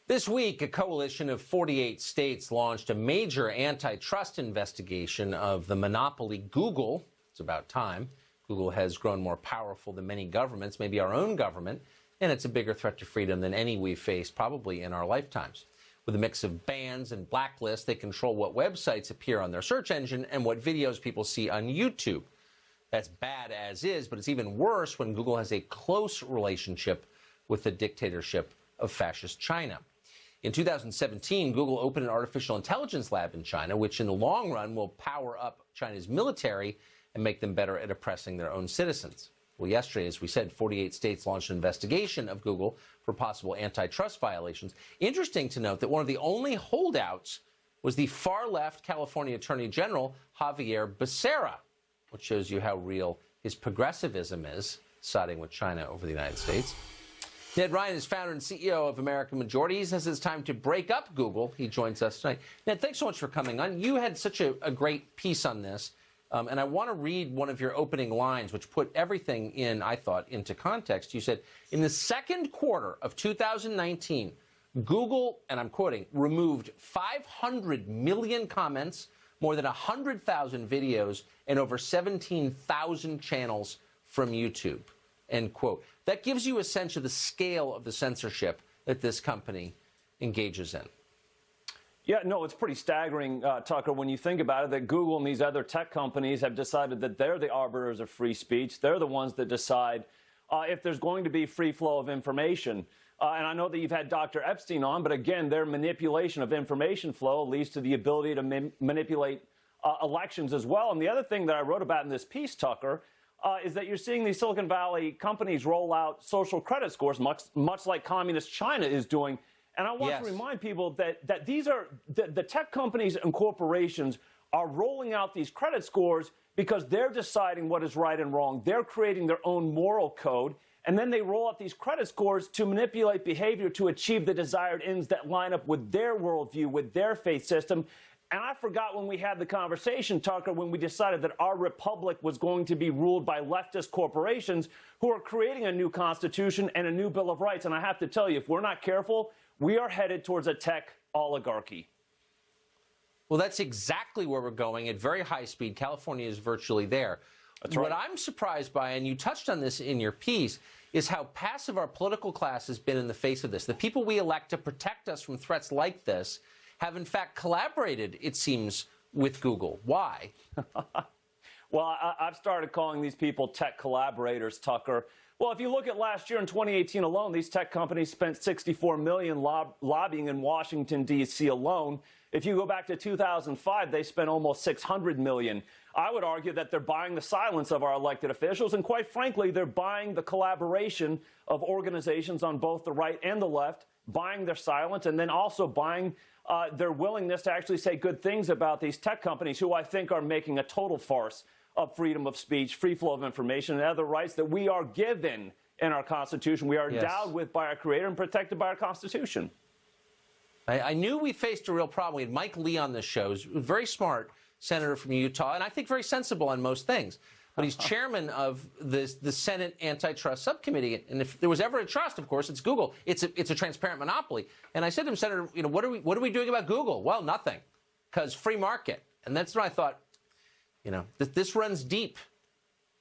This week, a coalition of 48 states launched a major antitrust investigation of the monopoly Google. It's about time. Google has grown more powerful than many governments, maybe our own government, and it's a bigger threat to freedom than any we've faced probably in our lifetimes. With a mix of bans and blacklists, they control what websites appear on their search engine and what videos people see on YouTube. That's bad as is, but it's even worse when Google has a close relationship with the dictatorship of fascist China. In 2017, Google opened an artificial intelligence lab in China, which in the long run will power up China's military and make them better at oppressing their own citizens. Well, yesterday, as we said, 48 states launched an investigation of Google for possible antitrust violations. Interesting to note that one of the only holdouts was the far-left California Attorney General, Javier Becerra, which shows you how real his progressivism is, siding with China over the United States. Ned Ryan is founder and CEO of American Majority. He says it's time to break up Google. He joins us tonight. Ned, thanks so much for coming on. You had such a great piece on this, and I want to read one of your opening lines, which put everything in, I thought, into context. You said, in the second quarter of 2019, Google, and I'm quoting, removed 500 million comments, more than 100,000 videos, and over 17,000 channels from YouTube. End quote. That gives you a sense of the scale of the censorship that this company engages in. Yeah, no, it's pretty staggering, Tucker, when you think about it, that Google and these other tech companies have decided that they're the arbiters of free speech. They're the ones that decide if there's going to be free flow of information. And I know that you've had Dr. Epstein on, but again, their manipulation of information flow leads to the ability to manipulate elections as well. And the other thing that I wrote about in this piece, Tucker, is that you're seeing these Silicon Valley companies roll out social credit scores, much like communist China is doing. And I want to remind people that these are the tech companies and corporations are rolling out these credit scores because they're deciding what is right and wrong. They're creating their own moral code, and then they roll out these credit scores to manipulate behavior to achieve the desired ends that line up with their worldview, with their faith system. And I forgot when we had the conversation, Tucker, when we decided that our republic was going to be ruled by leftist corporations who are creating a new constitution and a new Bill of Rights. And I have to tell you, if we're not careful, we are headed towards a tech oligarchy. Well, that's exactly where we're going at very high speed. California is virtually there. That's right. What I'm surprised by, and you touched on this in your piece, is how passive our political class has been in the face of this. The people we elect to protect us from threats like this have in fact collaborated, it seems, with Google. Why? Well, I've started calling these people tech collaborators, Tucker. Well, if you look at last year in 2018 alone, these tech companies spent $64 million lobbying in Washington, D.C. alone. If you go back to 2005, they spent almost $600 million. I would argue that they're buying the silence of our elected officials, and quite frankly, they're buying the collaboration of organizations on both the right and the left, buying their silence, and then also buying their willingness to actually say good things about these tech companies who I think are making a total farce of freedom of speech, free flow of information, and other rights that we are given in our Constitution. We are endowed with by our Creator and protected by our Constitution. I knew we faced a real problem. We had Mike Lee on this show. He's a very smart senator from Utah, and I think very sensible on most things. But he's chairman of the Senate Antitrust Subcommittee, and if there was ever a trust, of course, it's Google. It's a transparent monopoly. And I said to him, Senator, what are we doing about Google? Well, nothing, because free market. And that's when I thought, this runs deep,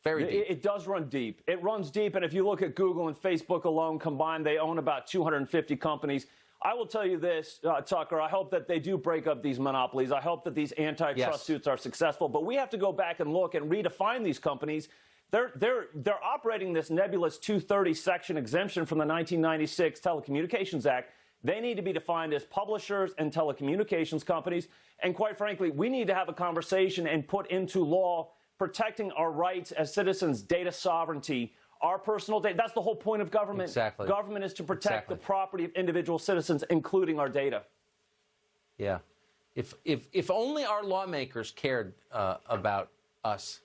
very deep. It does run deep. It runs deep, and if you look at Google and Facebook alone combined, they own about 250 companies. I will tell you this, Tucker, I hope that they do break up these monopolies. I hope that these antitrust suits are successful. But we have to go back and look and redefine these companies. They're operating this nebulous 230 section exemption from the 1996 Telecommunications Act. They need to be defined as publishers and telecommunications companies. And quite frankly, we need to have a conversation and put into law protecting our rights as citizens, data sovereignty, our personal data. That's the whole point of government. Exactly. Government is to protect the property of individual citizens, including our data. Yeah. If only our lawmakers cared about us,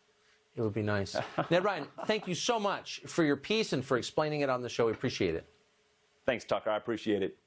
it would be nice. Ned Ryan, thank you so much for your piece and for explaining it on the show. We appreciate it. Thanks, Tucker. I appreciate it.